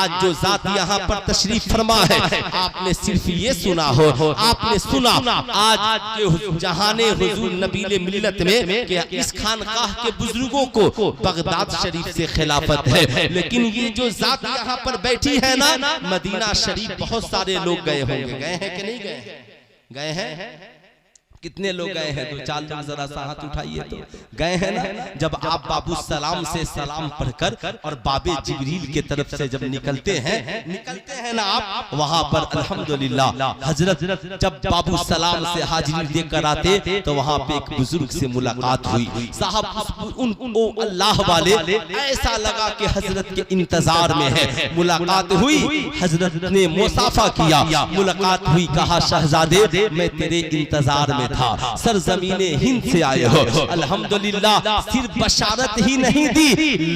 आज जो जात यहाँ पर तशरीफ फरमा है, आपने सिर्फ ये सुना हो, आपने सुना आज के जहाने हुजूर नबीले मिल्लत में कि इस खानकाह के बुजुर्गों को बगदाद शरीफ से खिलाफत है, लेकिन ये जो जात यहाँ पर बैठी है ना, मदीना शरीफ बहुत सारे लोग गए होंगे, गए हैं कि नहीं गए? गए हैं? कितने लोग गए हैं? 2-4 लोग जरा सा हाथ उठाइए तो गए हैं ना। जब आप बाबू सलाम से सलाम पढ़कर और बाबे जिब्रील के तरफ से जब निकलते हैं ना आप, वहां पर अल्हम्दुलिल्लाह हजरत जब बाबू सलाम से हाजिरी देकर आते तो वहां पे एक बुजुर्ग से मुलाकात हुई। साहब उनको अल्लाह वाले ऐसा लगा कि हजरत के इंतजार में है। मुलाकात हुई, हजरत ने मुसाफा किया, मुलाकात हुई, कहा शहजादे मैं तेरे इंतजार में था, सरजमीने हिंद से आए हो। अल्हम्दुलिल्लाह सिर्फ बशारत ही नहीं दी,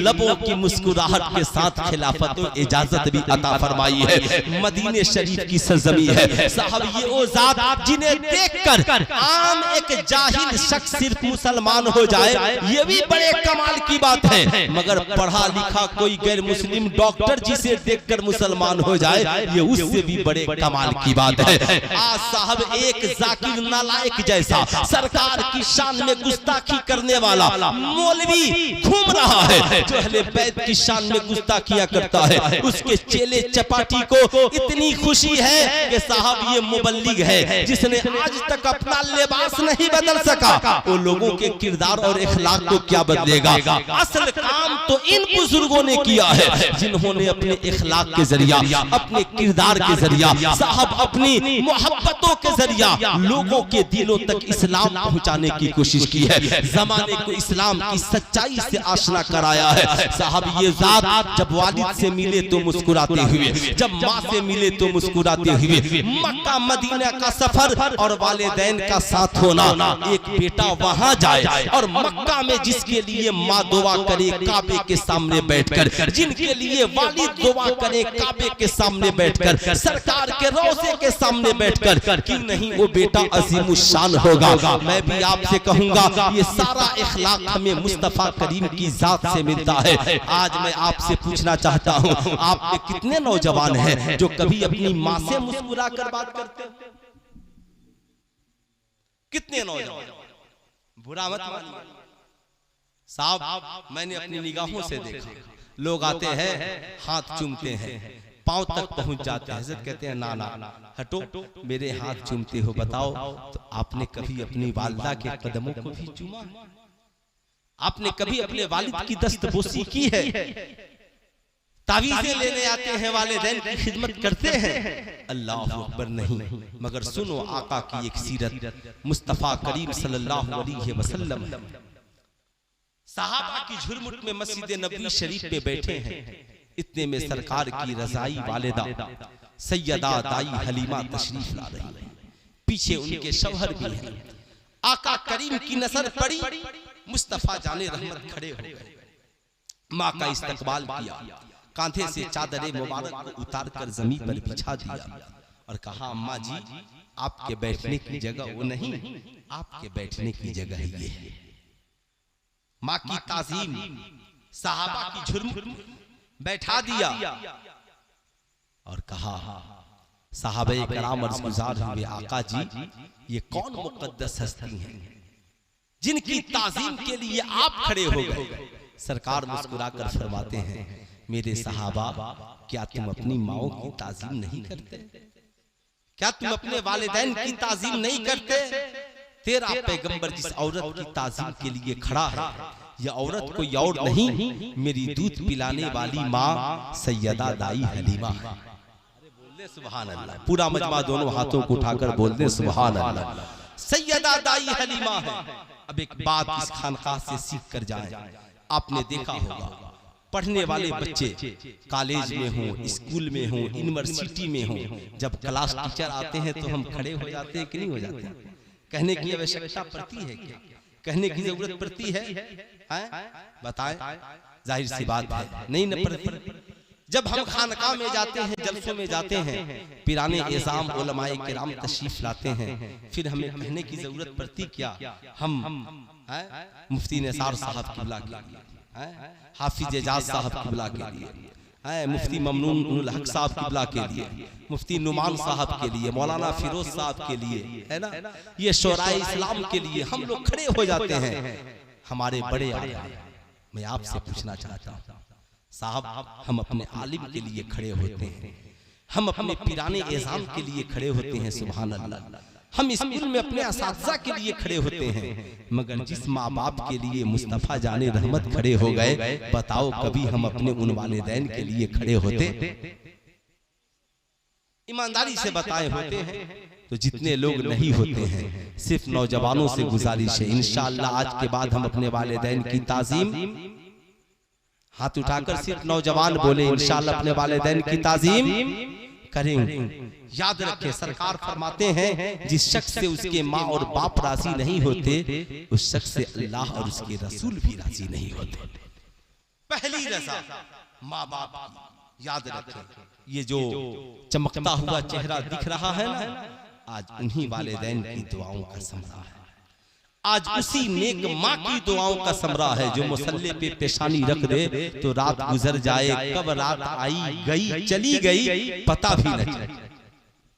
लबों की मुस्कुराहट के साथ खिलाफत और इजाजत भी अता फरमाई है। मदीने शरीफ की सरजमी है। साहब ये वो जात जिन्हें देखकर आम एक जाहिल शख्स सिर्फ मुसलमान हो जाए, ये भी बड़े कमाल की बात है, मगर पढ़ा लिखा कोई गैर मुस्लिम डॉक्टर जिसे देखकर मुसलमान हो जाए, ये उससे भी बड़े कमाल की बात है। आज साहब एक जाकिर नालायक जैसा सरकार की शान में गुस्ताखी करने वाला मौलवी घूम रहा है, जो अहले बैत की शान में गुस्ताखियां करता है। उसके चेले चपाटी को इतनी खुशी है कि साहब ये मुबल्लिग है जिसने आज तक अपना लिबास नहीं बदल सका, वो लोगों के किरदार और इखलाक को क्या बदलेगा? असल काम तो इन बुजुर्गों ने किया है, जिन्होंने अपने इखलाक के जरिया, अपने किरदार के जरिया, साहब अपनी मोहब्बतों के जरिया लोगों के दिलों तक इस्लाम पहुंचाने की कोशिश की है। जमाने को इस्लाम की सच्चाई से आशना कराया है। साहब ये जात जब वालिद से मिले तो मुस्कुराते हुए, जब माँ से मिले तो मुस्कुराते हुए, मक्का मदीना का सफर और वालिदैन का साथ होना, एक बेटा वहां जाए और मक्का में जिसके लिए माँ दुआ करे काबे के सामने बैठकर, जिनके लिए वालिद दुआ करे काबे के सामने बैठकर, सरकार के रोज़े के सामने बैठकर, कि नहीं वो बेटा अजीमुशान होगा। मैं भी आपसे कहूंगा ये सारा इखलाक हमें मुस्तफा करीम की जात से मिलता है। आज मैं आपसे पूछना चाहता हूं, आप में कितने नौजवान हैं जो कभी अपनी माँ से मुस्कुरा कर बात करते हैं? कितने नौजवान? बुरा मत मानिए साहब, मैंने अपनी निगाहों से देखा, लोग आते हैं हाथ चूमते हैं, पांव तक पहुंच जाते हैं, हज़रत कहते हैं ना ना हटो, मेरे हाथ चूमते हो, बताओ तो आपने कभी अपनी वालिदा के कदमों को भी चूमा? आपने कभी अपने वालिद की दस्तबोसी की है? तावीज़ें लेने आते हैं, वालिदैन की खिदमत करते हैं? अल्लाह अकबर नहीं, मगर सुनो आका की एक सीरत, मुस्तफा करीम सल्लल्लाहु अलैहि वसल्लम सहाबा की झुरमुट में मस्जिद नबवी शरीफ पे बैठे हैं। इतने में सरकार की रज़ाई वालिदा सैयदा दाई हलीमा तशरीफ ला रही है, पीछे उनके शौहर भी हैं। आका करीम की नजर पड़ी, मुस्तफा जाने रहमत खड़े हो गए, माँ का इस्तकबाल किया, कांधे से चादर मुबारक को उतार कर जमीन पर बिछा दिया और कहा अम्मा जी आपके बैठने की जगह वो नहीं, आपके बैठने की जगह ये है। माँ की ताज़ीम, सहाबा की झुरमुट बैठा दिया और कहा साहबे कराम अर्ज़ गुज़ार हुए आका जी ये कौन मुक़द्दस हस्ती हैं जिनकी ताज़ीम के लिए आप खड़े हो गए? सरकार मुस्कुराकर फरमाते हैं मेरे सहाबा क्या तुम अपनी माओ की ताज़ीम नहीं करते? क्या तुम अपने वालिदैन की ताज़ीम नहीं करते? तेरा पैगंबर जिस औरत की ताज़ीम के लिए खड़ा है, यह औरत कोई और नहीं, मेरी दूध पिलाने वाली माँ सैयदा दाई हलीमा है। बोल दे सुभान अल्लाह, पूरा मजमा दोनों हाथों को उठाकर बोल दे सुभान अल्लाह। सैयदा दाई हलीमा है। अब एक बात इस खानकाह से सीख कर जाए, आपने देखा होगा पढ़ने वाले बच्चे कॉलेज में हों, स्कूल में हों, यूनिवर्सिटी में हों, जब क्लास टीचर आते हैं तो हम खड़े हो जाते हैं कि नहीं हो जाते? कहने की आवश्यकता पड़ती है क्या? कहने की जरूरत पड़ती है? बताएं, जाहिर सी बात है नहीं न पड़ती। जब हम खानकाह में जाते हैं, जलसों में जाते हैं, पिराने इज़ाम उलमाए किराम तशरीफ लाते हैं, फिर हमें कहने की जरूरत पड़ती क्या? हम मुफ्ती निसार साहब किबला के लिए, हाफिज एजाज साहब किबला के लिए, है मुफ्ती ममनून उल हक साहब किबला के लिए, मुफ्ती नुमान साहब के लिए, मौलाना फिरोज साहब के लिए, है ना, ये शोराए इस्लाम के लिए हम लोग खड़े हो जाते हैं। हमारे बड़े मैं आपसे पूछना चाहता हूँ साहब, हम अपने आलिम के लिए खड़े होते हैं, हम अपने पिराने एजाम के लिए खड़े होते हैं, सुभान अल्लाह, हम स्कूल में अपने असातिज़ा के लिए खड़े होते हैं, मगर जिस माँ बाप के लिए मुस्तफ़ा जाने रहमत खड़े हो गए, बताओ कभी हम अपने उन वालिदैन के लिए खड़े होते? ईमानदारी से बताए होते हैं तो जितने लोग नहीं होते हैं, सिर्फ नौजवानों से गुजारिश है, इंशाअल्लाह आज के बाद हम अपने वालिदैन की ताज़ीम, हाथ उठाकर सिर्फ नौजवान बोले, इंशाअल्लाह अपने वालिदैन की ताज़ीम करेंगे। याद रखें, सरकार फरमाते हैं जिस शख्स से उसके माँ और बाप राजी नहीं होते, उस शख्स से अल्लाह और उसके रसूल भी राजी नहीं होते। पहली रजा माँ बाप की। याद रखें, ये जो चमकता हुआ चेहरा दिख रहा है ना, आज उन्हीं वालिदैन की दुआओं का समरा है, आज उसी नेक माँ की दुआओं का समरा है जो मुसल्ले पे पेशानी रख दे तो रात गुजर जाए, कब रात आई गई चली गई पता भी नहीं चले।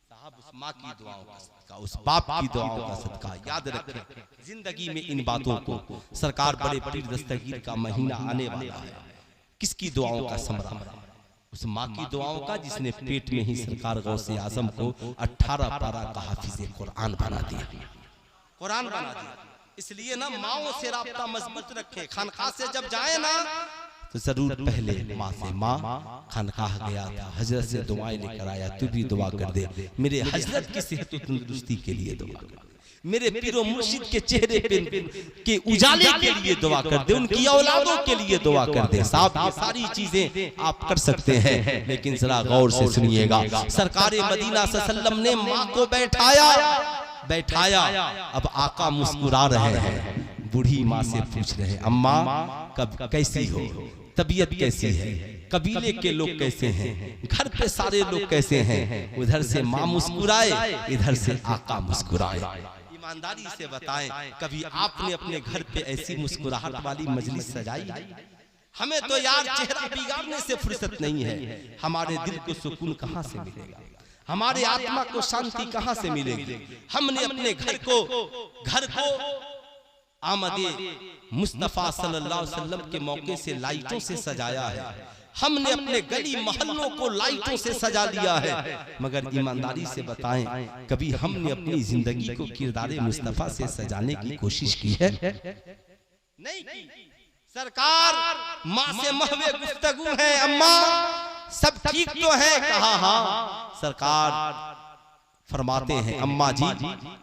साहब, उस माँ की दुआओं का सदका, उस बाप की दुआओं का सदका, याद रखें जिंदगी में इन बातों को। सरकार बड़े पीर दस्तगीर का महीना आने वाला है, किसकी दुआओं का समरा है? उस माँ की दुआओं का जिसने पेट में ही सरकार गौसे आजम को 18 पारा का हाफिज़े कुरान बना दिया, कुरान बना दिया। इसलिए ना माओ से राब्ता मजबूत रखें। खानकाह से जब जाए ना तो जरूर पहले माँ से, माँ खानकाह गया था, हजरत से दुआएं लेकर आया, तू भी दुआ कर दे, मेरे हजरत की सेहत और तंदुरुस्ती के लिए दुआ कर, मेरे पीरो मुर्शिद के चेहरे पे के उजाले के लिए दुआ कर दे, उनकी औलादों के लिए दुआ कर दे। साहब, ये सारी चीजें आप कर सकते हैं, लेकिन जरा गौर से सुनिएगा। सरकारे मदीना सल्लल्लाहु अलैहि वसल्लम ने माँ को बैठाया, अब आका मुस्कुरा रहे हैं, बूढ़ी माँ से पूछ रहे हैं, अम्मा कब कैसी हो, तबीयत कैसी है, कबीले के लोग कैसे हैं, घर पे सारे लोग कैसे हैं? उधर से माँ मुस्कुराए, इधर से आका मुस्कुराए। ईमानदारी से बताएं, कभी आपने अपने घर पे ऐसी मुस्कुराहट वाली मजलिस सजाई? हमें तो यार चेहरा बिगाड़ने से फुर्सत नहीं है। हमारे दिल को सुकून कहाँ से मिलेगा, हमारे आत्मा को शांति कहाँ से मिलेगी? हमने अपने घर को आमदे मुस्तफा सल्लल्लाहु अलैहि वसल्लम के मौके से लाइटों से सजाया है, हमने अपने गली मोहल्लों को लाइटों से सजा लिया है, मगर ईमानदारी से बताएं कभी हमने अपनी जिंदगी को किरदारे मुस्तफा से सजाने की कोशिश की है? नहीं की। सरकार माँ से महवे गुफ्तगू है, अम्मा सब ठीक तो है? कहा हाँ। सरकार फरमाते हैं, अम्मा जी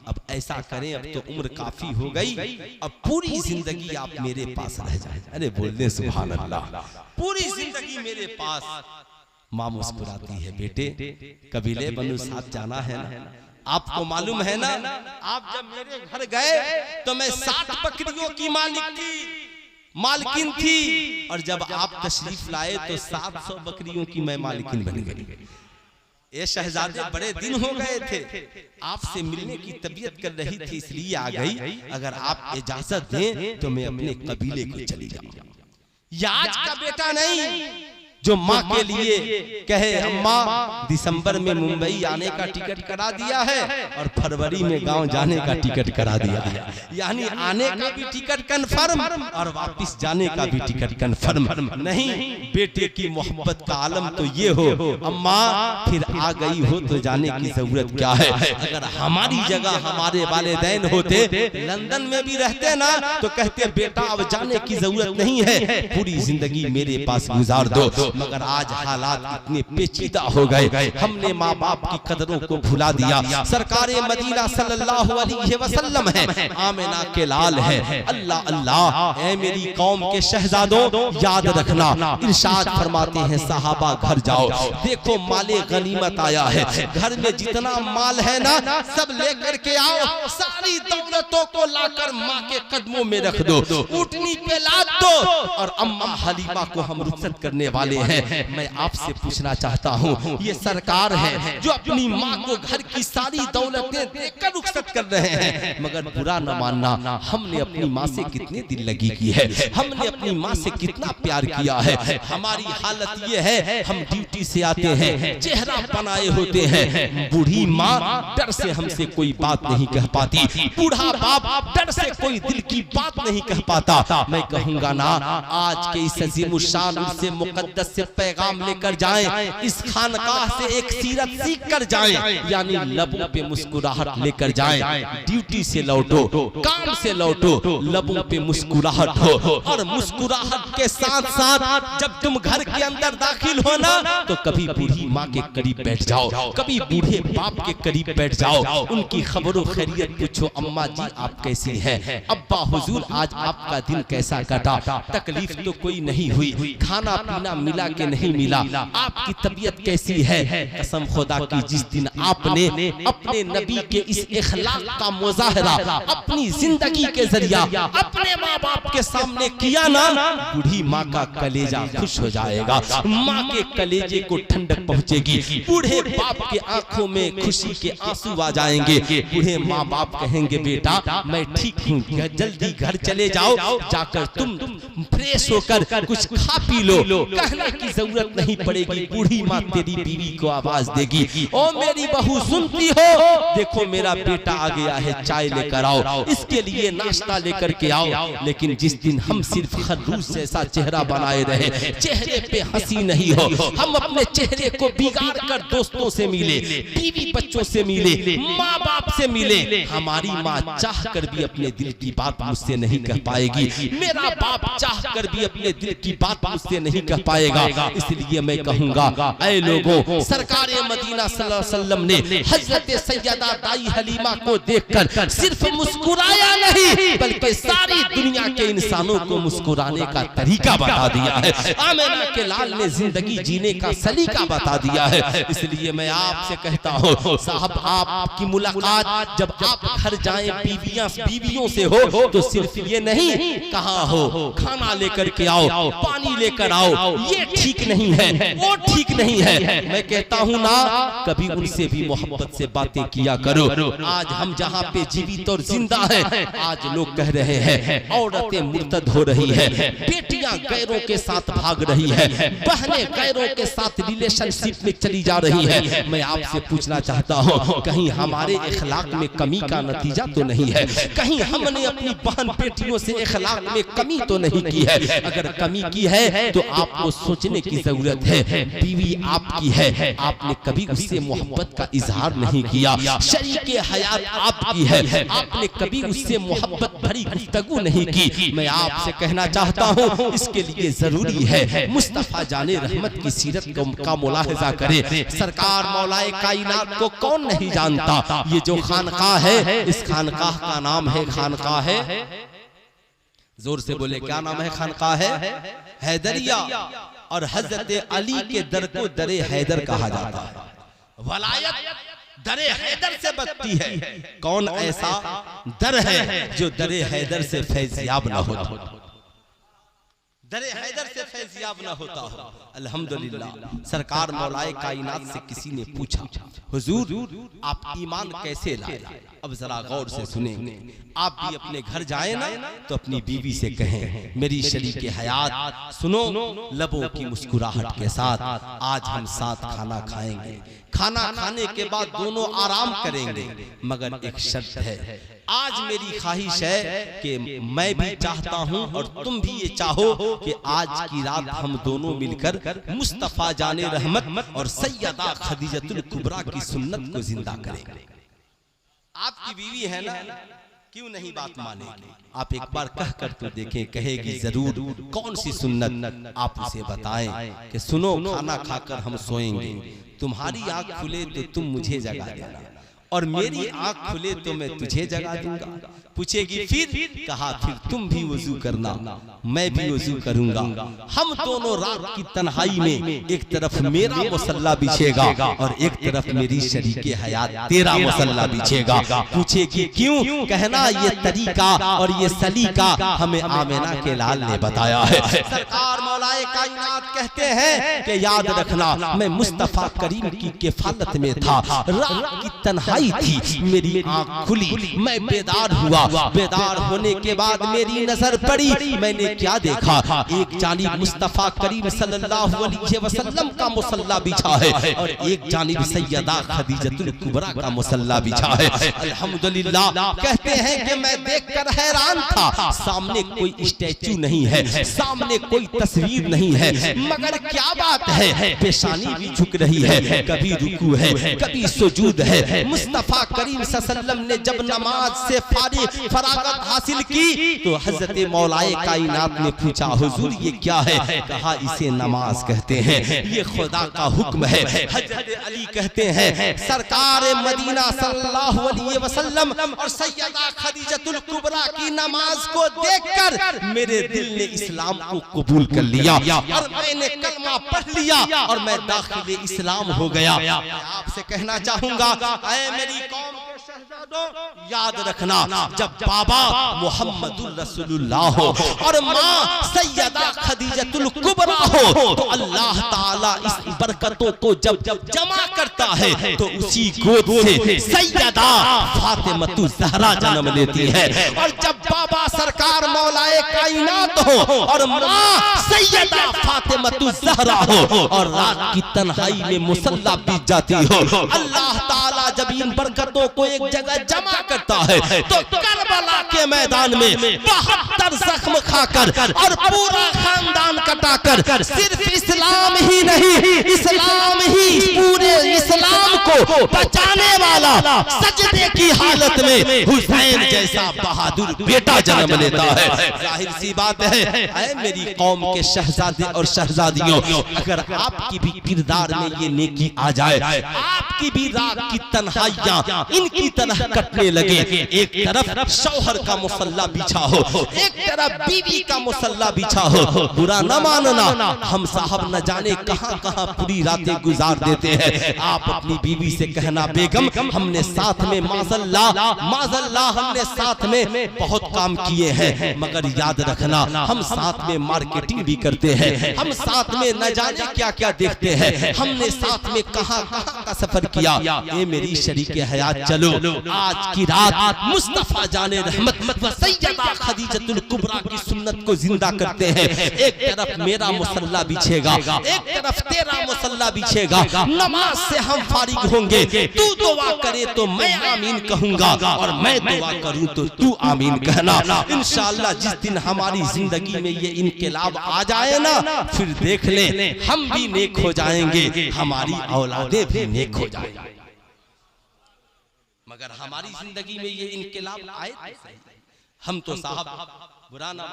अब ऐसा करें, अब तो उम्र काफी हो गई, अब पूरी जिंदगी आप मेरे पास रह जाए। अरे बोलने सुभान अल्लाह, पूरी जिंदगी मेरे पास। माँ मुस्कुराती है, बेटे कबीले बनु साथ जाना है ना, आपको मालूम है ना, आप जब मेरे घर गए तो मैं 60 बकरियों की मालकिन थी, और जब आप तशरीफ लाए तो 700 बकरियों की मैं मालकिन बन गई। ये शहजादे बड़े दिन हो गए थे, आपसे मिलने की तबीयत कर रही थी, इसलिए आ गई। अगर आप इजाजत दें तो मैं अपने कबीले को चली जाऊं। ये आज का बेटा नहीं जो माँ के लिए कहे, अम्मा दिसंबर में मुंबई आने का टिकट करा दिया है और फरवरी में गांव जाने का टिकट करा दिया है, यानी आने का भी टिकट कन्फर्म और वापस जाने का भी टिकट कन्फर्म। नहीं, बेटे की मोहब्बत का आलम तो ये हो, अम्मा फिर आ गई हो तो जाने की जरूरत क्या है? अगर हमारी जगह हमारे वालिदैन होते, लंदन में भी रहते ना, तो कहते बेटा अब जाने की जरूरत नहीं है, पूरी जिंदगी मेरे पास गुजार दो। मगर आज हालात इतने पेचीदा हो गए, हमने माँ बाप की कदरों को भुला दिया। सरकारे मदीना सल्लल्लाहु अलैहि वसल्लम है, आमिना के लाल है। अल्लाह अल्लाह, ऐ मेरी कौम के शहजादों याद रखना, इरशाद फरमाते हैं सहाबा घर जाओ, देखो माले गनीमत आया है, घर में जितना माल है ना सब लेकर के आओ, सारी दौलतों को लाकर माँ के कदमों में रख दो, ऊँटनी पे लाद दो, और अम्मा हलीमा को हम रुखसत करने वाले हैं। मैं आपसे पूछना चाहता हूँ, ये सरकार है जो अपनी माँ को घर की सारी दौलतें देकर रुखसत कर रहे हैं, मगर बुरा न मानना, हमने अपनी माँ से कितने दिल लगी की है, हमने अपनी माँ से कितना प्यार किया है। हमारी हालत ये है, हम ड्यूटी से आते हैं, चेहरा बनाए होते हैं, बूढ़ी माँ डर से हमसे कोई बात नहीं कह पाती, बूढ़ा बाप डर से कोई दिल की बात नहीं कह पाता। मैं कहूँगा ना, आज के इस अज़ीमुश्शान से मुक़द्दस से पैगाम लेकर जाएं, इस खानकाह से एक सीरत सीख कर जाएं, यानी लबों पे मुस्कुराहट लेकर जाएं। ड्यूटी से लौटो, काम से लौटो, लबों पे मुस्कुराहट हो, और मुस्कुराहट के साथ साथ जब तुम घर के अंदर दाखिल हो ना, तो कभी बूढ़ी माँ के करीब बैठ जाओ, कभी बूढ़े बाप के करीब बैठ जाओ, उनकी खबरों खैरियत पूछो, अम्मा जी आप कैसी हैं, अब्बा हुजूर आज आपका दिन कैसा कटा, तकलीफ तो कोई नहीं हुई, खाना पीना मिला कि नहीं मिला, आपकी तबीयत कैसी है। कसम खुदा की, जिस दिन आपने अपने नबी के इस इखलाक का मुजाहरा अपनी जिंदगी के जरिया अपने माँ बाप के सामने किया ना, बूढ़ी माँ का कलेजा खुश हो जाएगा, माँ के कलेजे को ठंडक पहुँचेगी, बूढ़े बाप के आंखों में खुशी के आंसू आ जाएंगे। बूढ़े माँ बाप कहेंगे बेटा मैं ठीक हूँ, जल्दी घर चले जाओ, जाकर तुम फ्रेश होकर कुछ खा पी लो, कहने की जरूरत नहीं पड़ेगी। बूढ़ी माँ तेरी बीवी को आवाज देगी, ओ मेरी बहू सुनती हो, देखो मेरा बेटा आ गया है, चाय लेकर आओ, इसके लिए नाश्ता लेकर के आओ। लेकिन जिस दिन हम सिर्फ खरगोश जैसा चेहरा बनाए रहे, चेहरे पे हंसी नहीं हो, हम अपने चेहरे को बिगाड़ कर दोस्तों से मिले, बीवी बच्चों से मिले, माँ बाप से मिले, हमारी माँ चाह कर भी अपने दिल की बात मुझसे नहीं कह पाएगी, मेरा बाप चाह कर भी अपने दिल की बात मुझसे नहीं कह पाएगा। इसलिए मैं कहूँगा, ऐ लोगों, सरकारे मदीना सल्लल्लाहु अलैहि वसल्लम ने हजरत सैयदा दाई हलीमा को देखकर सिर्फ मुस्कुराया नहीं, बल्कि सारी दुनिया के इंसानों को मुस्कुराने का तरीका बता दिया है। आमिना के लाल ने जिंदगी जीने का सलीका बता दिया है। इसलिए मैं आपसे कहता हूँ साहब, आपकी मुलाकात जब आप घर जाएं बीवियों से हो, तो सिर्फ ये नहीं कहाँ हो, खाना लेकर के आओ, पानी लेकर आओ, ये ठीक नहीं है, वो ठीक नहीं है। मैं कहता हूँ ना, कभी उनसे भी मोहब्बत से बातें किया करो। आज हम जहाँ पे जीवित और जिंदा हैं, आज लोग कह रहे हैं औरतें मुर्तद हो रही है, बेटियां गैरों के साथ भाग रही है, बहनें गैरों के साथ रिलेशनशिप में चली जा रही है। मैं आपसे पूछना चाहता हूँ, कहीं हमारे इखलाक में कमी का नतीजा तो नहीं है, कहीं हमने अपनी बहन बेटियों से इखलाक में कमी तो नहीं की है। अगर कमी की है तो आपको सोचने की जरूरत है। बीवी आपकी है, आपने कभी उससे मोहब्बत का इजहार नहीं किया, शरीके हयात आपकी है, आपने कभी उससे मोहब्बत भरी गुफ्तगू नहीं की। मैं आपसे कहना चाहता हूँ, इसके लिए जरूरी है मुस्तफा जाने रहमत की सीरत का मुलाहिजा करें। सरकार मौलाए कायनात को कौन नहीं जानता। ये जो खानकाह है, इस खानकाह का नाम है खानकाह है, जोर से बोले क्या नाम है? खानकाह है हैदरिया। और हजरत अली के दर को दरे हैदर कहा जाता है। वलायत दरे हैदर से बनती है। कौन ऐसा दर है जो दरे हैदर से फैज़याब न होता, दरे हैदर से फैज़याब न होता हो। अल्हम्दुलिल्लाह। सरकार मौलाए कायनात से किसी ने पूछा, हुजूर आप ईमान कैसे लाए? अब जरा गौर से सुनेंगे। आप भी अपने घर जाए ना, तो अपनी बीवी से कहें, मेरी शरीके हयात सुनो, लबों की मुस्कुराहट के साथ आज हम साथ खाना खाएंगे। खाना खाने के बाद दोनों आराम करेंगे, मगर एक शर्त है। आज मेरी ख्वाहिश है कि मैं भी चाहता हूं और तुम भी ये चाहो कि आज की रात हम दोनों मिलकर मुस्तफा जाने रहमत और सैयदा खदीजतुल कुबरा की सुन्नत को जिंदा करें। आपकी बीवी है ना, क्यों नहीं बात मानेगी? आप एक बार कह कर तो देखें, कहेगी जरूर। कौन सी सुन्नत? आप उसे बताएं कि सुनो, खाना खाकर हम सोएंगे, तुम्हारी आंख खुले तो तुम मुझे जगा देना, और मेरी आंख खुले तो मैं तुझे जगा दूंगा। पूछेगी फिर? कहा फिर तुम भी वजू करना, मैं भी वजू करूंगा। हम दोनों रात की तन्हाई में एक तरफ मेरा मुसल्ला बिछेगा और एक तरफ मेरी शरीके हयात तेरा मुसल्ला बिछेगा। पूछेगी क्यों? कहना ये तरीका और ये सलीका हमें आमिना के लाल ने बताया है। सरकार मौला मौलाए कायनात कहते हैं कि याद रखना मैं मुस्तफा करीम की किफालत में था, रात की तन्हाई थी, मेरी आंख खुली, मैं बेदार हुआ, बेदार होने के बाद मेरी नजर पड़ी, मैंने क्या देखा, एक जानिब मुस्तफा करीम सल्लल्लाहु अलैहि वसल्लम का मुसल्ला बिछा है और एक जानिब सैयदा खदीजतुल कुबरा का मुसल्ला बिछा है। अल्हम्दुलिल्लाह कहते हैं कि मैं देखकर हैरान था, सामने कोई स्टैचू नहीं है, सामने कोई तस्वीर नहीं है, मगर क्या बात है, पेशानी भी झुक रही है, कभी रुकू है, कभी सुजूद है। मुस्तफा करीम सल्लल्लाहु ने जब नमाज से फरागत हासिल की तो हजरत मौलाए कायनात ने पूछा, हुजूर ये क्या है? कहा इसे नमाज कहते हैं, ये खुदा का हुक्म है। हजरत अली कहते हैं सरकार मदीना सल्लल्लाहु अलैहि वसल्लम और सैयदा खदीजतुल कुबरा की नमाज को देखकर मेरे दिल ने इस्लाम को कबूल कर लिया और मैंने कलमा पढ़ लिया और मैं दाखिल इस्लाम हो गया। आपसे कहना चाहूंगा, ऐ मेरी कौम के शहजादों, याद रखना जब बाबा मुहम्मदुर रसूलुल्लाह हो और माँ सैयदा खदीजतुल कुबरा हो तो अल्लाह ताला इस बरकतों को जब जमा करता है तो उसी गोद से सैयदा फातिमतुज ज़हरा जन्म लेती है। और जब बाबा सरकार मौलाए कायनात हो और माँ सैयदा फातिमतुज ज़हरा हो और रात की तन्हाई में मुसल्ला बीत जाती हो, अल्लाह ताला जब इन बरकतों को एक जगह जमा करता है तो करबला के मैदान में 72 जख्म खाकर और पूरा खानदान कटाकर सिर्फ इस्लाम ही नहीं, इस्लाम ही पूरे इस्लाम को बचाने वाला सजदे की हालत में हुसैन जैसा बहादुर बेटा जन्म लेता है। जाहिर सी बात है, ऐ मेरी कौम के शहजादे और शहजादियों, अगर आपकी भी किरदार में ये नेकी आ जाए, आपकी भी रात की तन्हाइयां इनकी तरह कटने लगे, एक तरफ शौहर का मुसल्ला बिछा हो, एक तरफ बीवी का मुसल्ला बिछा हो, बुरा न मानना, हम साहब न जाने कहां कहां पूरी रातें गुजार देते हैं। आप अपनी बीवी से कहना, बेगम हमने साथ में माज़ल्लाह हमने साथ में बहुत काम किए हैं, मगर याद रखना हम साथ में मार्केटिंग भी करते हैं, हम साथ में न जाने क्या क्या देखते हैं, हमने साथ में कहां कहां का सफर किया। ए मेरी शरीके हयात, चलो आज की रात मुस्तफा जाने रहमत व सैयदा खदीजतुल कुबरा की सुन्नत को जिंदा करते हैं। एक तरफ मेरा मुसल्ला बिछेगा, एक तरफ तेरा मुसल्ला बिछेगा, नमाज से हम फारिग होंगे, तू दुआ करे तो मैं आमीन कहूंगा और मैं दुआ करूं तो तू आमीन कहना। इंशाअल्लाह जिस दिन हमारी जिंदगी में ये इनकलाब आ जाए ना, फिर देख ले हम भी नेक हो जाएंगे, हमारी औलादे भी नेक हो जाएंगी। मगर हमारी जिंदगी में ये इनकलाब आए, हम तो साहब बुरा ना,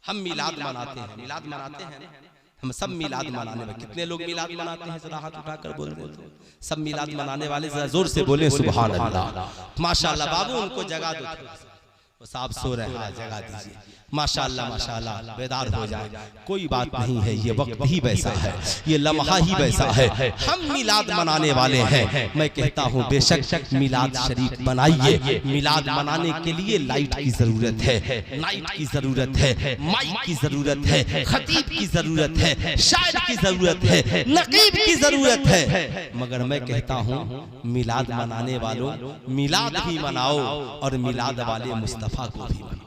हम मिलाद मनाते हैं, मिलाद मनाते हैं, हम सब मिलाद मनाने वाले, कितने लोग मिलाद मनाते हैं जरा हाथ उठाकर बोल रहे, सब मिलाद मनाने वाले जरा जोर से बोले सुभान अल्लाह। माशाअल्लाह बाबू उनको जगा दो, वो साहब सो रहे हैं, जगा दीजिए। माशाअल्लाह माशाअल्लाह, बेदार हो जाए, कोई बात नहीं है, ये वक्त ही वैसा है, ये लम्हा ही वैसा है, हम मिलाद मनाने वाले हैं। मैं कहता हूँ बेशक मिलाद शरीफ बनाइए, मिलाद मनाने के लिए लाइट की जरूरत है, नाइट की जरूरत है, माइक की जरूरत है, खतीब की जरूरत है, शायर की जरूरत है, नकीब की जरूरत है, मगर मैं कहता हूँ मिलाद मनाने वालों मिलाद भी मनाओ और मिलाद वाले मुस्तफा को भी मनाओ।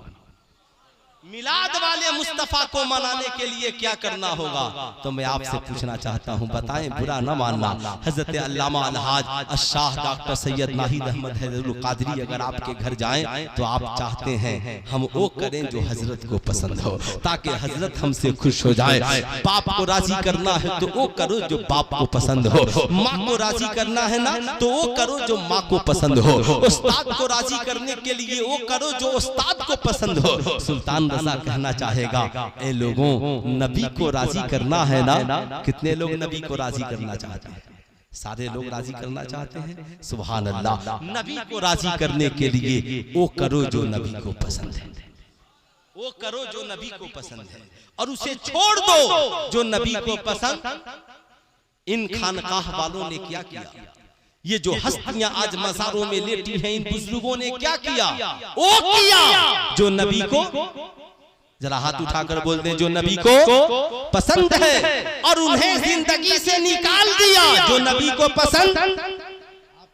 मिलाद वाले मुस्तफा को मनाने के लिए क्या करना होगा, तो मैं आपसे पूछना चाहता हूं, बताएं, बुरा न मानना। हजरत अल्लामा अलहाज अशाह डॉक्टर सैयद नाहिद अहमद हैदरुल कादरी अगर आपके घर जाएं तो आप चाहते हैं हम वो करें जो हजरत को पसंद हो, ताकि हजरत हमसे खुश हो जाए। बाप को राजी करना है तो वो करो जो बाप को पसंद हो, माँ को राजी करना है ना तो वो करो जो माँ को पसंद हो, उस्ताद को राजी करने के लिए वो करो जो उस्ताद को पसंद हो। सुल्तान रज़ा कहना चाहेगा, ए लोगों, नबी को राजी करना है ना, कितने लोग नबी को राजी करना चाहते हैं? सारे लोग राजी करना चाहते हैं। सुभान अल्लाह। नबी को राजी करने के लिए वो करो जो नबी को पसंद है, वो करो जो नबी को पसंद है, और उसे छोड़ दो जो नबी को पसंद। इन खानकाह वालों ने क्या किया? ये जो हस्तियां आज मज़ारों में लेटी हैं, इन बुजुर्गों ने क्या किया? वो किया जो नबी को जरा हाथ उठाकर बोलते हैं जो नबी को पसंद है और उन्हें जिंदगी से निकाल दिया। जो नबी को पसंद,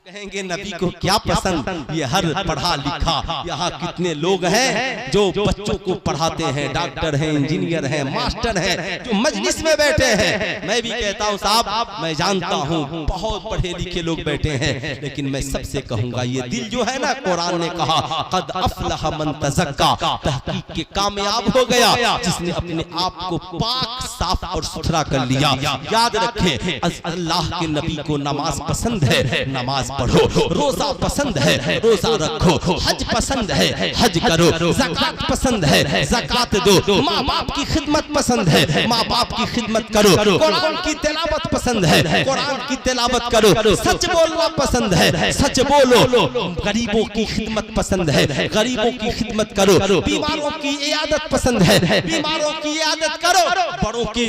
कहेंगे नबी को क्या पसंद, ये हर पढ़ा लिखा यहाँ कितने लोग हैं जो बच्चों को पढ़ाते हैं, डॉक्टर हैं, इंजीनियर हैं, मास्टर हैं, जो मजलिस में बैठे हैं। मैं भी कहता हूँ साहब, मैं जानता हूँ बहुत पढ़े लिखे लोग बैठे हैं, लेकिन मैं सबसे कहूँगा ये दिल जो है ना, कुरान ने कहा कद अफलह मन तज़क्का, तहकीक के कामयाब हो गया जिसने अपने आप को पाक साफ और सुथरा कर लिया। याद रखें, अल्लाह के नबी को नमाज पसंद है, नमाज पढ़ो, रोजा पसंद है, रोजा रखो, हज पसंद है, हज करो, ज़कात पसंद है, ज़कात दो, माँ बाप की खिदमत पसंद है, माँ बाप की खिदमत करो, कुरान की तिलावत पसंद है, कुरान की तिलावत करो, सच बोलना पसंद है, सच बोलो, गरीबों की खिदमत पसंद है, गरीबों की खिदमत करो, बीमारों की इयादत पसंद है, बीमारों की इयादत करो, बड़ों की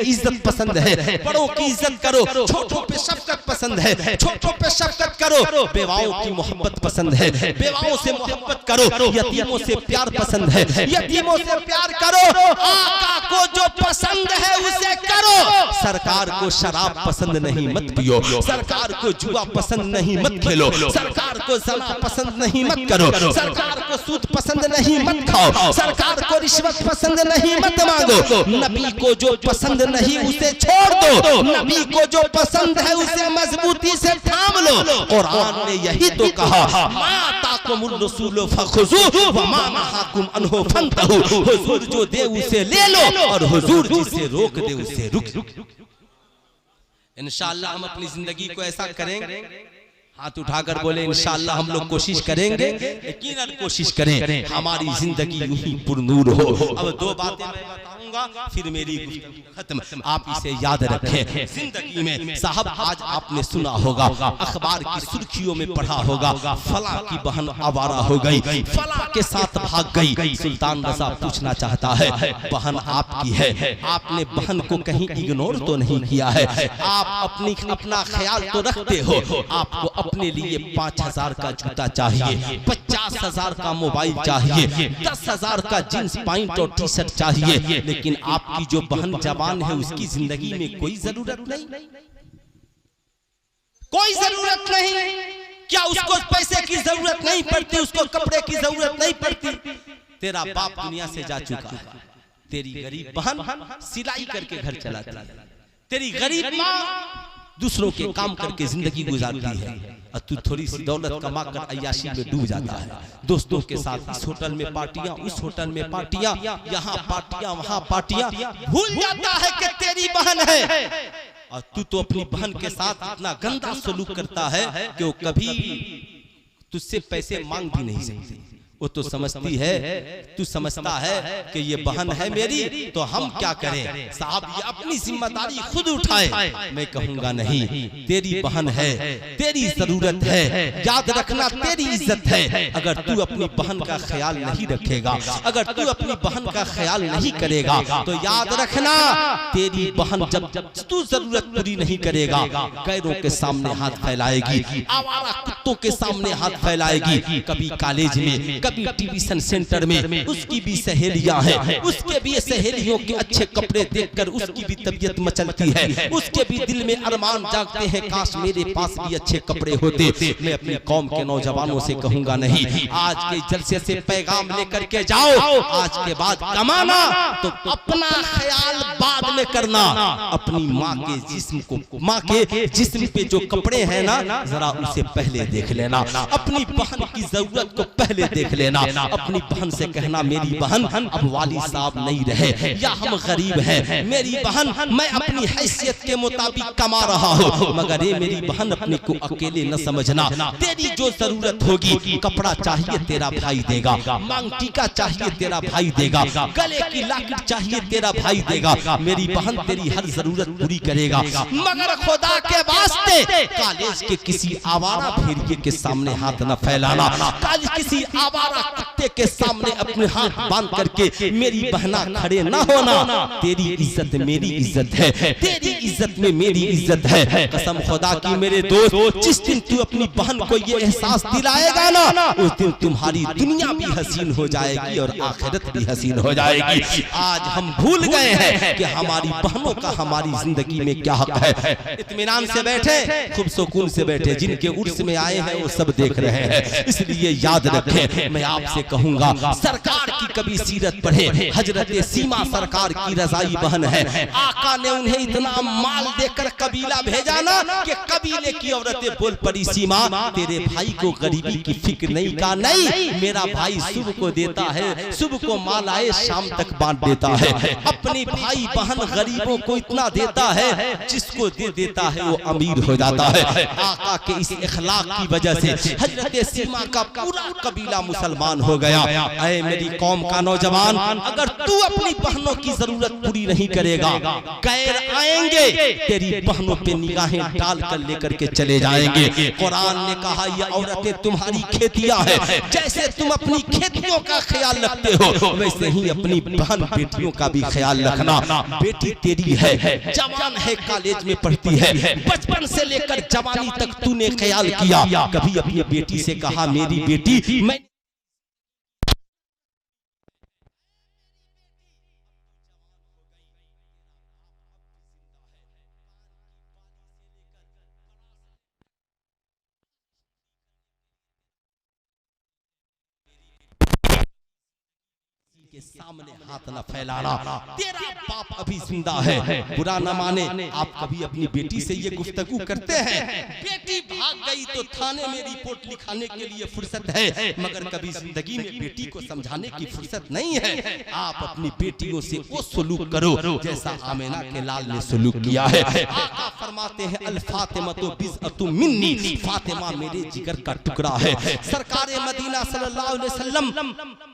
इज्जत पसंद है, बड़ों की इज्जत करो, छोटों पे शफकत पसंद है, छोटों पे शफकत करो, बेवाओं की मोहब्बत पसंद है, बेवाओं से मोहब्बत करो, यतीमों से प्यार पसंद है, यतीमों से प्यार करो, आका को जो पसंद है उसे करो। सरकार को शराब पसंद नहीं मत पियो, सरकार को जुआ पसंद नहीं मत खेलो, सरकार को ज़ना पसंद नहीं मत करो, सरकार को सूद पसंद नहीं मत खाओ, सरकार को रिश्वत पसंद नहीं मत मांगो। नबी को जो पसंद नहीं उसे छोड़ दो, नबी को जो पसंद है उसे मजबूती से थाम लो। कुरान ने यही तो कहा, मा ताकुमुर रसूल फखुज़ू व मा नहाकुम अन्हु फंतहू। हुजूर जो दे उसे ले लो और हुजूर जिसे रोक दे उसे रुक। इंशाअल्लाह हम अपनी जिंदगी को ऐसा करेंगे, हाथ उठाकर बोले इंशाअल्लाह हम लोग कोशिश करेंगे, यकीनन कोशिश करें हमारी जिंदगी यूं ही पुरनूर हो। अब दो बातें मैं बताऊंगा फिर मेरी गुफ्तगू खत्म, आप इसे याद रखें। जिंदगी में साहब आज आपने सुना होगा, अखबार की सुर्खियों में पढ़ा होगा, फला की बहन आवारा हो गई, फला के साथ भाग गई। सुल्तान रज़ा पूछना चाहता है, बहन आपकी है, आपने बहन को कहीं इग्नोर तो नहीं किया है, आप अपना ख्याल तो रखते हो, आपको अपने लिए 5,000 का जूता चाहिए, 50,000 का मोबाइल चाहिए, 10,000 का जींस पैंट और टी शर्ट चाहिए, लेकिन आपकी जो बहन जवान है उसकी जिंदगी में कोई जरूरत नहीं, कोई जरूरत नहीं। क्या उसको पैसे की जरूरत नहीं पड़ती, उसको कपड़े की जरूरत नहीं पड़ती? तेरा बाप दुनिया से जा चुका है, तेरी गरीब बहन सिलाई करके घर चलाती है, तेरी गरीब माँ दूसरों के काम करके जिंदगी गुजारती है, और तू थोड़ी सी दौलत कमा कर अय्याशी में डूब जाता है। दोस्तों के साथ इस होटल में पार्टियां, उस होटल में पार्टियां, यहाँ पार्टियां वहाँ पार्टियां, भूल जाता है कि तेरी बहन है। और तू तो अपनी बहन के साथ इतना गंदा सलूक करता है कि वो कभी तुझसे पैसे मांग भी नहीं सकती। वो तो समझती है, तू समझता है कि ये बहन है मेरी, तो हम क्या करें साहब, ये अपनी जिम्मेदारी खुद उठाए। मैं कहूंगा नहीं, तेरी बहन है, तेरी जरूरत है, याद रखना तेरी इज्जत है। अगर तू अपनी बहन का ख्याल नहीं रखेगा, अगर तू अपनी बहन का ख्याल नहीं करेगा, तो याद रखना तेरी बहन जब तू जरूरत पूरी नहीं करेगा, गैरों के सामने हाथ फैलाएगी, आवारा कुत्तों के सामने हाथ फैलाएगी। कभी कॉलेज में, कभी ट्यूशन सेंटर में उसकी भी सहेलियां हैं, उसके भी सहेलियों के अच्छे कपड़े देखकर उसकी भी तबीयत मचलती है, उसके भी दिल में अरमान जागते हैं, काश मेरे पास भी अच्छे कपड़े होते। मैं अपनी कौम के नौजवानों से कहूंगा नहीं, आज के जलसे से पैगाम लेकर के जाओ, आज के बाद कमाना तो अपना ख्याल बाद में करना, अपनी माँ के जिस्म को, माँ के जिस्म पे जो कपड़े हैं ना, जरा उसे पहले देख लेना, अपनी बहन की जरूरत को पहले देख लेना, अपनी बहन से कहना मेरी बहन अब वाली साहब नहीं रहे या हम गरीब हैं, मेरी बहन मैं अपनी हैसियत के मुताबिक कमा रहा हूँ, मगर ये मेरी बहन अपने को अकेले न समझना। तेरी जो जरूरत होगी, कपड़ा चाहिए तेरा भाई देगा, मांग टीका चाहिए तेरा भाई देगा, गले की लाकिट चाहिए तेरा भाई देगा, मेरी बहन तेरी हर जरूरत पूरी करेगा। मगर खुदा के वास्ते कॉलेज के किसी आवारा भेड़िए के सामने हाथ न फैलाना, कॉलेज किसी आवारा कुत्ते के सामने अपने हाथ बांध करके मेरी बहना खड़े ना होना। तेरी इज्जत मेरी इज्जत है, तेरी इज्जत में मेरी इज्जत है। कसम खुदा की मेरे दोस्त, जिस दिन तू अपनी बहन को ये एहसास दिलाएगा ना, उस दिन तुम्हारी दुनिया भी हसीन हो जाएगी और आखिरत भी हसीन हो जाएगी। आज हम भूल गए हैं कि हमारी बहनों का हमारी जिंदगी में क्या हक है। इत्मीनान से बैठे, खूब सुकून से बैठे, जिनके उर्स में आए हैं वो सब देख रहे हैं। इसलिए याद रखें, मैं आपसे कहूंगा सरकार की कभी सीरत पढ़े। हजरत सीमा सरकार की रजाई बहन है। आका ने उन्हें इतना माल देकर कबीला भेजा ना कि कबीले की औरतें बोल पड़ी, सीमा तेरे भाई को गरीबी की फिक्र नहीं का। नहीं, मेरा भाई सुबह को देता है, सुबह को माल आए शाम तक बांट देता है। अपनी भाई बहन गरीबों को इतना देता है, जिसको दे देता है वो अमीर हो जाता है। आका के इस इखलाक की वजह से हजरत सीमा का पूरा कबीला मुसलमान हो गया। ऐ मेरी कौम का नौजवान, अगर तू अपनी बहनों की जरूरत पूरी नहीं करेगा, गैर आएंगे तेरी बहनों पे निगाहें डाल कर लेकर के चले जाएंगे। कुरान ने कहा ये औरतें तुम्हारी खेतियां हैं, जैसे तुम अपनी खेतियों का ख्याल रखते हो वैसे ही अपनी बहन बेटियों का भी ख्याल रखना। बेटी तेरी है, जवान है, कॉलेज में पढ़ती है, बचपन से लेकर जवानी तक तूने ख्याल किया? कभी अपनी बेटी से कहा मेरी बेटी मैं के सामने हाथ न फैलाना। तेरा बाप अभी जिंदा है, बुरा न माने। आप कभी अपनी बेटी से ये गुफ्तगू करते हैं? बेटी भाग गई तो थाने में रिपोर्ट लिखाने के लिए फुर्सत है, मगर कभी जिंदगी में बेटी को समझाने की फुर्सत नहीं है। आप अपनी बेटियों से वो सलूक करो जैसा आमिना के लाल ने सलूक किया है। आका फरमाते हैं अल फातिमा तो बिज़अतु मिन्नी, फातिमा मेरे जिगर का टुकड़ा है। सरकारे मदीना सल्लल्लाहु अलैहि वसल्लम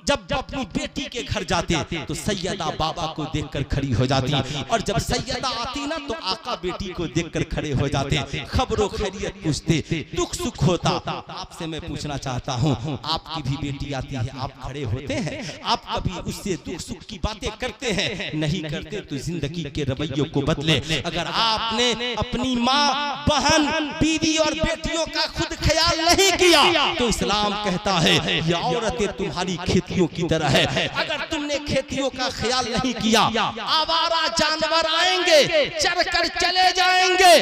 जब अपनी बेटी के घर जाते तो सैयदा बाबा को देखकर खड़ी हो जाती, और जब सैयदा आती ना तो आका बेटी को देखकर खड़े हो जाते, खबरों खैरियत पूछते, दुख सुख होता। आपसे मैं पूछना चाहता हूँ, आपकी भी बेटी आती है, आप खड़े होते हैं? आप कभी उससे दुख सुख की बातें करते हैं? नहीं करते तो जिंदगी के रवैयों को बदले। अगर आपने अपनी माँ, बहन, बीवी और बेटियों का खुद ख्याल नहीं किया तो इस्लाम कहता है ये औरतें तुम्हारी खेतियों की तरह है। अगर तुमने खेतियों का ख्याल नहीं किया, आवारा जानवर आएंगे, चरकर चले जाएंगे।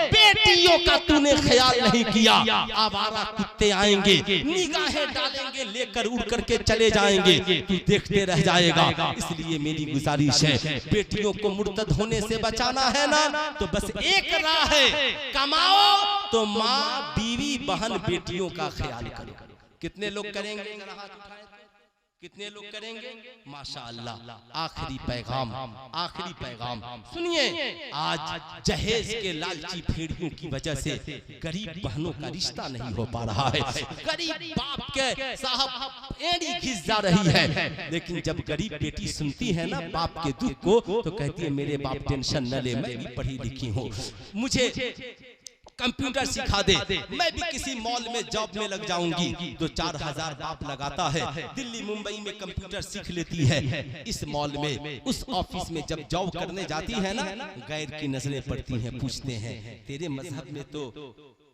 बेटियों का तूने ख्याल नहीं किया, आवारा कुत्ते आएंगे, निगाहें डालेंगे, लेकर उड़ करके चले जाएंगे, तू देखते रह जाएगा। इसलिए मेरी गुजारिश है, बेटियों को मुर्तद होने से बचाना है ना, तो बस एक राह है, कमाओ तो माँ, बीवी, बहन, बेटियों का ख्याल करो। कितने लोग करेंगे? कितने लोग करेंगे? माशाअल्लाह। आखिरी पैगाम सुनिए। आज जहेज के लालची भेड़ियों की वजह से गरीब बहनों का रिश्ता नहीं हो पा रहा है। गरीब बाप के साहब एड़ी घिस जा रही है, लेकिन जब गरीब बेटी सुनती है ना बाप के दुख को तो कहती है मेरे बाप टेंशन न ले, मैं भी पढ़ी लिखी हूँ, मुझे कंप्यूटर सिखा दे, मैं भी किसी मॉल में जॉब में लग जाऊंगी। तो 4,000 बाप लगाता है, दिल्ली मुंबई में कंप्यूटर सीख लेती है। इस मॉल में, उस ऑफिस में जब जॉब करने जाती है ना, गैर की नजरें पड़ती हैं, पूछते हैं तेरे मजहब में तो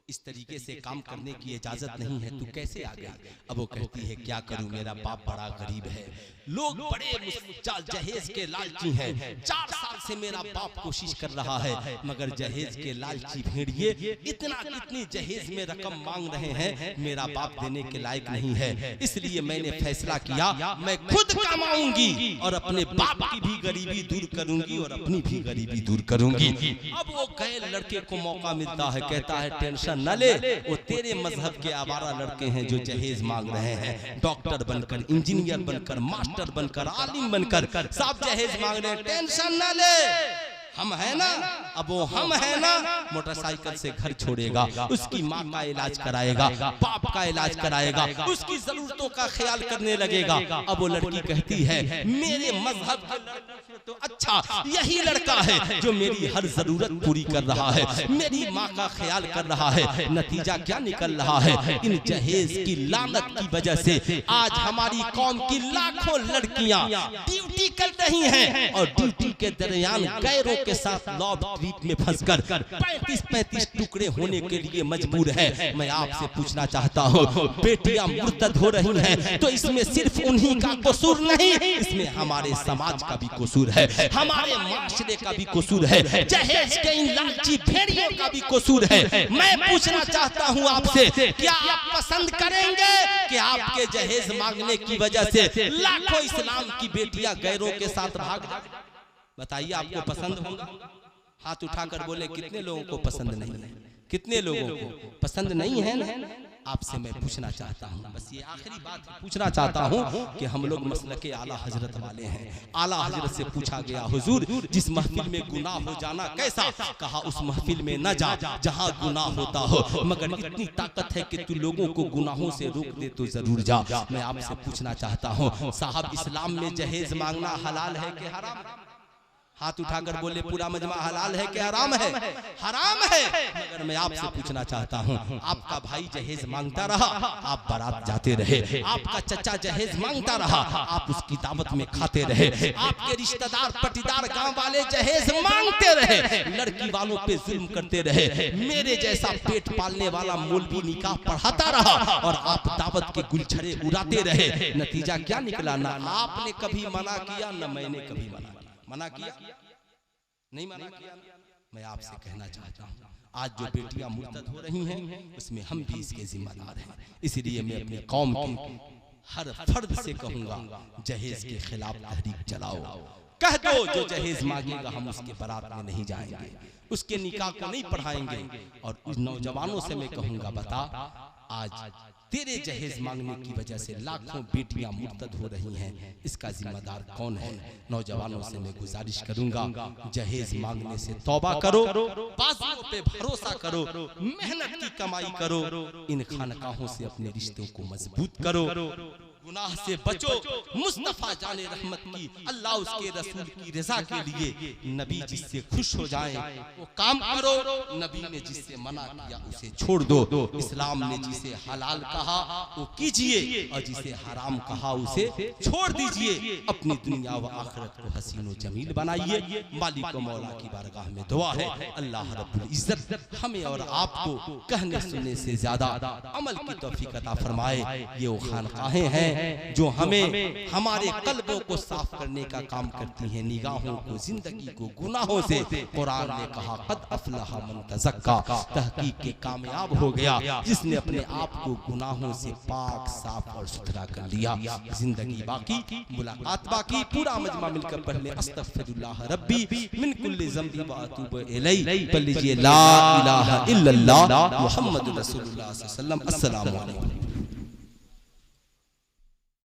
इस तरीके से काम करने की इजाजत नहीं है, तू कैसे आ गया? अब वो कहती है क्या करूं, मेरा बाप बड़ा गरीब है। लोग बड़े जहेज के लालची हैं, 4 साल से मेरा बाप कोशिश कर रहा है, मगर जहेज के लालची भेड़िए इतना कितनी जहेज में रकम मांग रहे हैं, मेरा बाप देने के लायक नहीं है। इसलिए मैंने फैसला किया मैं खुद कमाऊंगी और अपने बाप की भी गरीबी दूर करूंगी और अपनी भी गरीबी दूर करूंगी। अब वो गैर लड़के को मौका मिलता है, कहता है टेंशन न ले, वो तेरे मजहब के आवारा लड़के हैं जो जहेज मांग रहे हैं, डॉक्टर बनकर, इंजीनियर बनकर, मास्टर बनकर, आलिम बनकर, सब जहेज मांग रहे हैं, टेंशन न ले। हम है ना, अब वो हम है ना मोटरसाइकिल से घर छोड़ेगा, उसकी माँ का इलाज कराएगा, बाप का इलाज कराएगा, उसकी जरूरतों का ख्याल करने लगेगा। अब वो लड़की कहती है मेरे मजहब के लड़कों से तो अच्छा यही लड़का है जो मेरी हर जरूरत पूरी कर रहा है, मेरी माँ का ख्याल कर रहा है। नतीजा क्या निकल रहा है? इन जहेज की लानत की वजह से आज हमारी कौम की लाखों लड़कियां ड्यूटी कर रही हैं और ड्यूटी के दरमियान गैरों के साथ लव ट्रीट में फंसकर 35-35 टुकड़े होने के लिए मजबूर है। मैं आपसे पूछना चाहता हूँ, बेटियां मुर्तद हो रही हैं तो इसमें सिर्फ उन्हीं का कसूर नहीं, इसमें हमारे समाज का भी कसूर है, हमारे माशरे का भी कसूर है, जहेज के इन लालची भेड़ियों का भी कसूर है। मैं पूछना चाहता हूँ आपसे, क्या आप पसंद करेंगे कि आपके जहेज मांगने की वजह से लाखों इस्लाम की बेटियां गैरों के साथ भाग जाए? बताइए आपको पसंद होगा? हाथ उठाकर बोले कितने लोगों को पसंद नहीं है, कितने लोगों को पसंद नहीं है ना? आपसे मैं पूछना चाहता हूँ, बस ये आखिरी बात पूछना चाहता हूँ कि हम लोग मसलके आला हजरत वाले हैं। आला हजरत से पूछा गया हुजूर जिस महफिल में गुनाह हो जाना कैसा? कहा उस महफिल में न जा जहाँ गुनाह होता हो, मगर इतनी ताकत है कि तू लोगों को गुनाहों से रोक दे तो जरूर जा। मैं आपसे पूछना चाहता हूँ साहब, इस्लाम में जहेज मांगना हलाल है कि हराम? हाथ उठाकर बोले पूरा मजमा हलाल है कि हराम है? हराम है। मगर मैं आपसे पूछना चाहता हूँ, आपका भाई जहेज मांगता रहा, आप बारात जाते रहे, आपका चचा जहेज मांगता रहा, आप उसकी दावत में खाते रहे, आपके रिश्तेदार पटीदार गांव वाले जहेज मांगते रहे, लड़की वालों पे जुल्म करते रहे, मेरे जैसा पेट पालने वाला मौलवी निकाह पढ़ाता रहा और आप दावत के गुलछड़े उड़ाते रहे। नतीजा क्या निकला? ना आपने कभी मना किया न मैंने कभी मना किया, नहीं मना किया। मैं आपसे कहना चाहता हूँ आज जो बेटियां मुर्तद हो रही हैं उसमें हम भी इसके जिम्मेदार हैं। इसलिए मैं अपनी कौम के हर फर्द से कहूंगा जहेज के खिलाफ तहरीक चलाओ, कह दो जो जहेज मांगेगा हम उसके बारात में नहीं जाएंगे, उसके निकाह को नहीं पढ़ाएंगे। और उस नौजवानों से मैं कहूंगा बता, आज तेरे जहेज मांगने की वजह से लाखों बेटियां मुर्तद हो रही हैं, इसका जिम्मेदार कौन है? नौजवानों से मैं गुजारिश करूंगा जहेज मांगने से तौबा करो, बाजुओं पे भरोसा करो, मेहनत की कमाई करो, इन खानकाहों से अपने रिश्तों को मजबूत करो, गुनाह से बचो। मुस्तफा जाने रहमत की अल्लाह उसके रसूल की रजा के लिए नबी जिससे खुश हो जाए वो काम करो, नबी ने जिससे मना किया उसे छोड़ दो, इस्लाम ने जिसे हलाल कहा वो कीजिए और जिसे हराम कहा उसे छोड़ दीजिए। अपनी दुनिया व आखिरत को हसीन व जमील बनाइए। मालिक व मौला की बारगाह में दुआ है अल्लाह रब्बुल इज्जत हमें और आपको कहने सुनने से ज्यादा अमल की तौफीक अता फरमाए। ये वो खानकाहें हैं जो हमें हमारे कल्बों को साफ करने का काम करती हैं, निगाहों को, जिंदगी को गुनाहों से। कुरान ने कहा कद अफलहा मन तज़क्का, तहकीक के कामयाब हो गया जिसने अपने आप को गुनाहों से पाक साफ और सुथरा कर लिया। जिंदगी बाकी, मुलाकात बाकी। पूरा मजमा मिलकर पढ़ ले अस्तगफिरुल्लाह रब्बी मिन कुल्ली ज़ंबी व अतूबु इलैहि। पढ़ लीजिए ला इलाहा इल्लल्लाह मुहम्मदुर रसूलुल्लाह सल्लल्लाहु अलैहि वसल्लम। अस्सलामु अलैकुम।